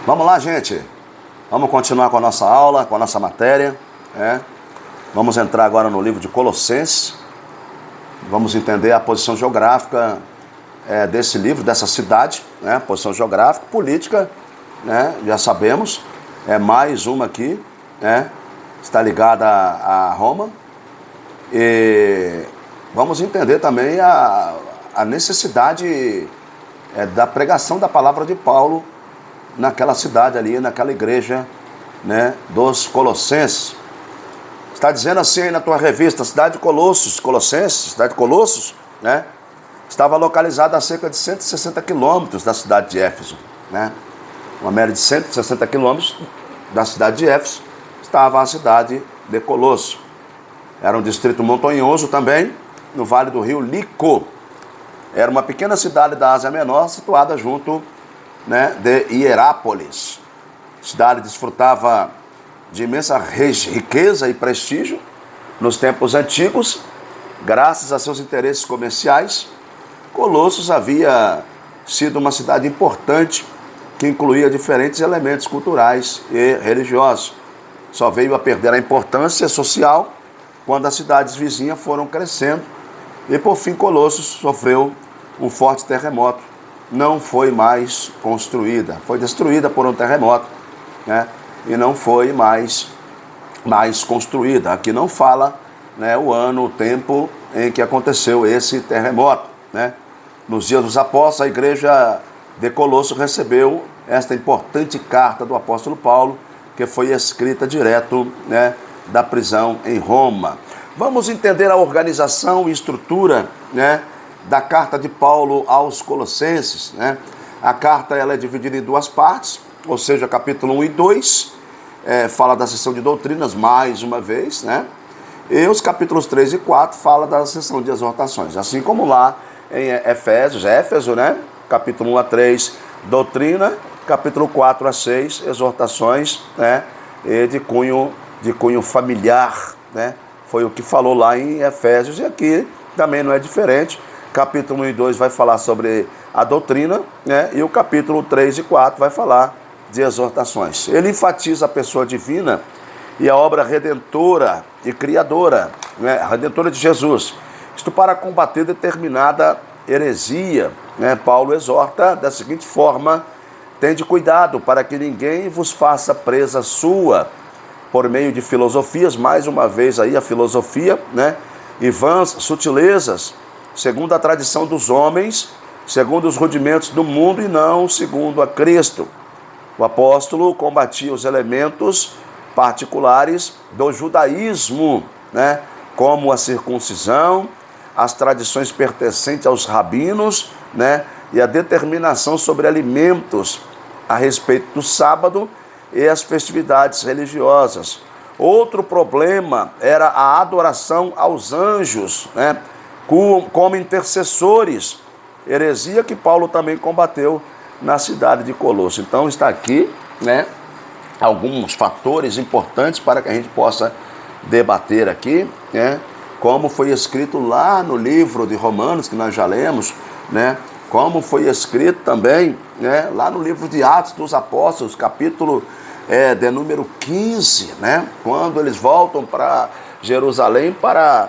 Vamos lá, gente. Vamos continuar com a nossa aula, com a nossa matéria. Vamos entrar agora no livro de Colossenses. Vamos entender a posição geográfica desse livro, dessa cidade, posição geográfica, política, já sabemos. É mais uma aqui, está ligada a Roma. E vamos entender também a necessidade da pregação da palavra de Paulo naquela cidade ali, naquela igreja, dos Colossenses. Está dizendo assim aí na tua revista, cidade de Colossos, Colossenses, cidade de Colossos, estava localizada a cerca de 160 quilômetros da cidade de Éfeso, Uma média de 160 quilômetros da cidade de Éfeso estava a cidade de Colosso. Era um distrito montanhoso também, no vale do rio Lico. Era uma pequena cidade da Ásia Menor, situada junto de Hierápolis. A cidade desfrutava de imensa riqueza e prestígio nos tempos antigos, graças a seus interesses comerciais. Colossos havia sido uma cidade importante que incluía diferentes elementos culturais e religiosos. Só veio a perder a importância social quando as cidades vizinhas foram crescendo e, por fim, Colossos sofreu um forte terremoto. Não foi mais construída, foi destruída por um terremoto, e não foi mais construída. Aqui não fala o ano, o tempo em que aconteceu esse terremoto. Nos dias dos apóstolos, a igreja de Colosso recebeu esta importante carta do apóstolo Paulo, que foi escrita direto da prisão em Roma. Vamos entender a organização e estrutura da carta de Paulo aos Colossenses. A carta ela é dividida em duas partes, ou seja, capítulo 1 e 2, fala da seção de doutrinas, mais uma vez, e os capítulos 3 e 4 fala da seção de exortações, assim como lá em Éfeso, capítulo 1 a 3, doutrina, capítulo 4 a 6, exortações, e de cunho familiar, foi o que falou lá em Efésios, e aqui também não é diferente. Capítulo 1 e 2 vai falar sobre a doutrina, e o capítulo 3 e 4 vai falar de exortações. Ele enfatiza a pessoa divina e a obra redentora e criadora, redentora de Jesus. Isto para combater determinada heresia. Paulo exorta da seguinte forma: tende cuidado para que ninguém vos faça presa sua por meio de filosofias, mais uma vez aí a filosofia, e vãs sutilezas, segundo a tradição dos homens, segundo os rudimentos do mundo e não segundo a Cristo. O apóstolo combatia os elementos particulares do judaísmo, como a circuncisão, as tradições pertencentes aos rabinos, e a determinação sobre alimentos a respeito do sábado e as festividades religiosas. Outro problema era a adoração aos anjos, como intercessores, heresia que Paulo também combateu na cidade de Colosso. Então está aqui, alguns fatores importantes para que a gente possa debater aqui, como foi escrito lá no livro de Romanos, que nós já lemos, como foi escrito também, lá no livro de Atos dos Apóstolos, capítulo de número 15, quando eles voltam para Jerusalém para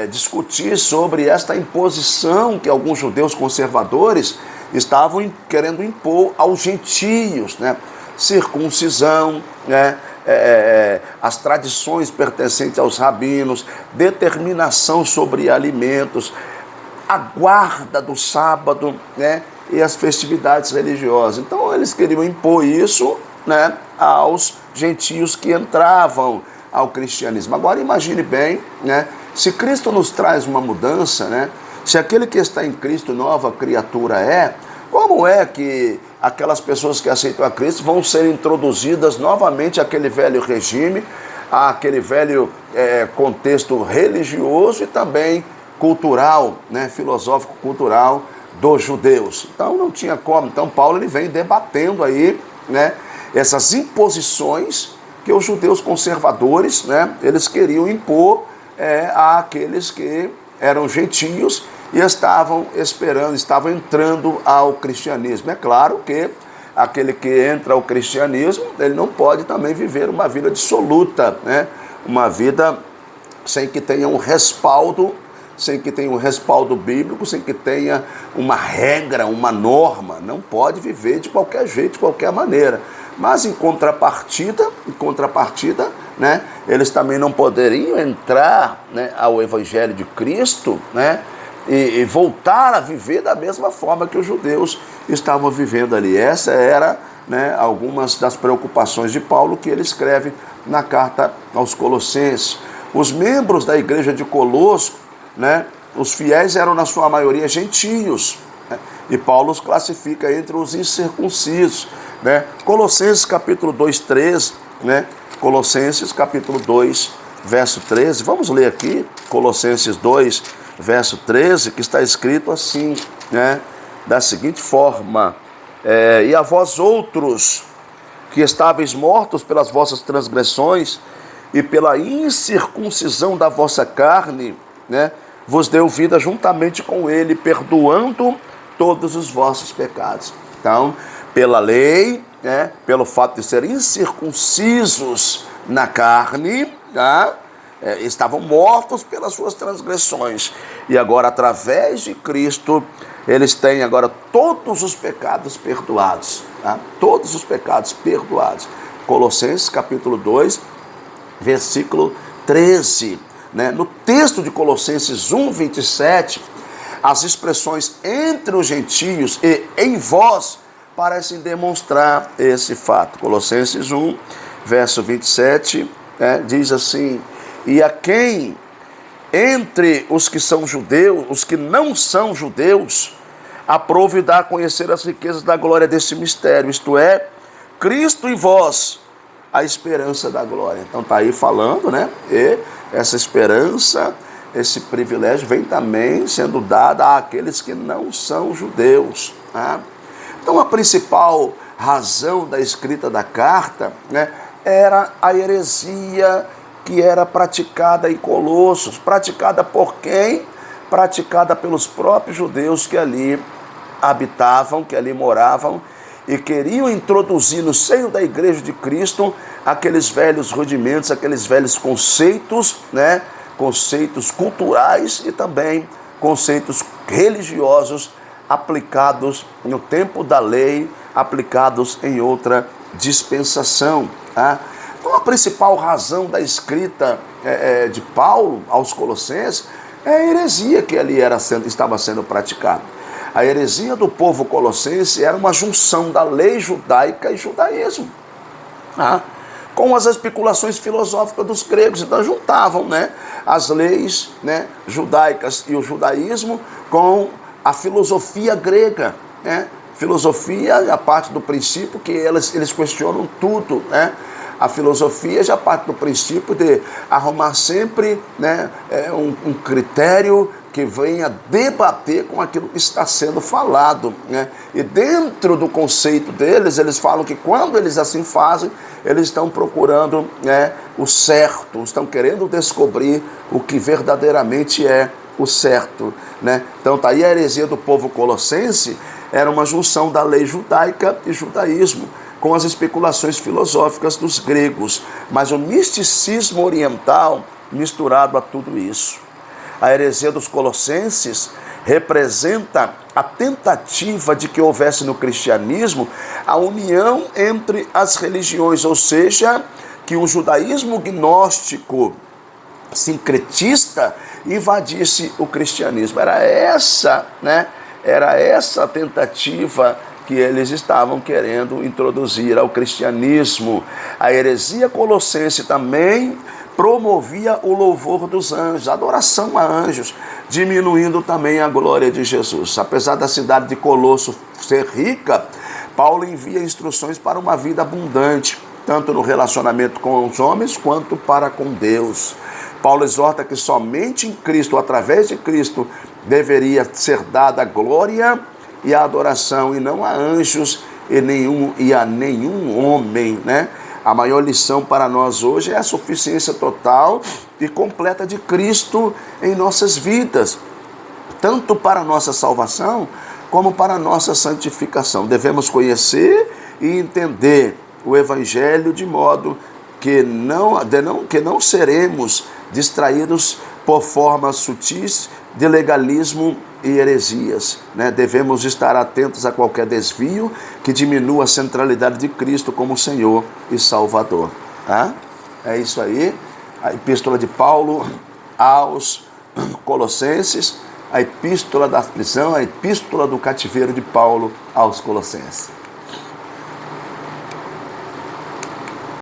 discutir sobre esta imposição que alguns judeus conservadores estavam querendo impor aos gentios, circuncisão, as tradições pertencentes aos rabinos, determinação sobre alimentos, a guarda do sábado, e as festividades religiosas. Então eles queriam impor isso, aos gentios que entravam ao cristianismo. Agora imagine bem, se Cristo nos traz uma mudança, se aquele que está em Cristo nova criatura como é que aquelas pessoas que aceitam a Cristo vão ser introduzidas novamente àquele velho regime, àquele velho contexto religioso e também cultural, filosófico-cultural dos judeus? Então não tinha como. Então Paulo ele vem debatendo aí, essas imposições que os judeus conservadores, eles queriam impor àqueles que eram gentios e estavam entrando ao cristianismo. É claro que aquele que entra ao cristianismo, ele não pode também viver uma vida dissoluta, né? Uma vida sem que tenha um respaldo, sem que tenha um respaldo bíblico, sem que tenha uma regra, uma norma. Não pode viver de qualquer jeito, de qualquer maneira. Mas em contrapartida, né, eles também não poderiam entrar, né, ao Evangelho de Cristo, né, e voltar a viver da mesma forma que os judeus estavam vivendo ali. Essa era, né, algumas das preocupações de Paulo que ele escreve na carta aos Colossenses. Os membros da igreja de Colosso, né, os fiéis eram na sua maioria gentios, né, e Paulo os classifica entre os incircuncisos, né? Colossenses capítulo 2, 13, né? Colossenses capítulo 2, verso 13, vamos ler aqui, Colossenses 2, verso 13, que está escrito assim, né? Da seguinte forma: e a vós outros, que estáveis mortos pelas vossas transgressões e pela incircuncisão da vossa carne, né, vos deu vida juntamente com ele, perdoando todos os vossos pecados. Então, pela lei, né, pelo fato de serem incircuncisos na carne, tá, estavam mortos pelas suas transgressões. E agora, através de Cristo, eles têm agora todos os pecados perdoados. Tá? Todos os pecados perdoados. Colossenses capítulo 2, versículo 13. Né? No texto de Colossenses 1, 27, as expressões entre os gentios e em vós parecem demonstrar esse fato. Colossenses 1, verso 27, diz assim: e a quem entre os que são judeus, os que não são judeus, aprove dar a conhecer as riquezas da glória desse mistério, isto é, Cristo em vós, a esperança da glória. Então está aí falando, né? E essa esperança, esse privilégio vem também sendo dado àqueles que não são judeus. Tá? Então a principal razão da escrita da carta, né, era a heresia que era praticada em Colossos. Praticada por quem? Praticada pelos próprios judeus que ali habitavam, que ali moravam, e queriam introduzir no seio da igreja de Cristo aqueles velhos rudimentos, aqueles velhos conceitos, né? Conceitos culturais e também conceitos religiosos aplicados no tempo da lei, aplicados em outra dispensação. Tá? Então a principal razão da escrita de Paulo aos Colossenses é a heresia que ali estava sendo praticada. A heresia do povo colossense era uma junção da lei judaica e judaísmo, tá? Com as especulações filosóficas dos gregos. Então juntavam, né, as leis, né, judaicas e o judaísmo com a filosofia grega, né? Filosofia a parte do princípio que eles questionam tudo, né? A filosofia já parte do princípio de arrumar sempre, né, um critério que venha debater com aquilo que está sendo falado, né? E dentro do conceito deles, eles falam que quando eles assim fazem, eles estão procurando, né, o certo, estão querendo descobrir o que verdadeiramente é o certo, né? Então tá aí a heresia do povo colossense, era uma junção da lei judaica e judaísmo, com as especulações filosóficas dos gregos, mas o misticismo oriental misturado a tudo isso. A heresia dos colossenses representa a tentativa de que houvesse no cristianismo a união entre as religiões, ou seja, que o judaísmo gnóstico sincretista invadisse o cristianismo. Era essa, né? Era essa a tentativa que eles estavam querendo introduzir ao cristianismo. A heresia colossense também promovia o louvor dos anjos, a adoração a anjos, diminuindo também a glória de Jesus. Apesar da cidade de Colosso ser rica, Paulo envia instruções para uma vida abundante, tanto no relacionamento com os homens quanto para com Deus. Paulo exorta que somente em Cristo, através de Cristo, deveria ser dada a glória e a adoração, e não a anjos e a nenhum homem, né? A maior lição para nós hoje é a suficiência total e completa de Cristo em nossas vidas, tanto para a nossa salvação como para a nossa santificação. Devemos conhecer e entender o Evangelho de modo que não seremos distraídos por formas sutis de legalismo e heresias, né? Devemos estar atentos a qualquer desvio que diminua a centralidade de Cristo como Senhor e Salvador. Tá? É isso aí, a epístola de Paulo aos Colossenses, a epístola da prisão, a epístola do cativeiro de Paulo aos Colossenses.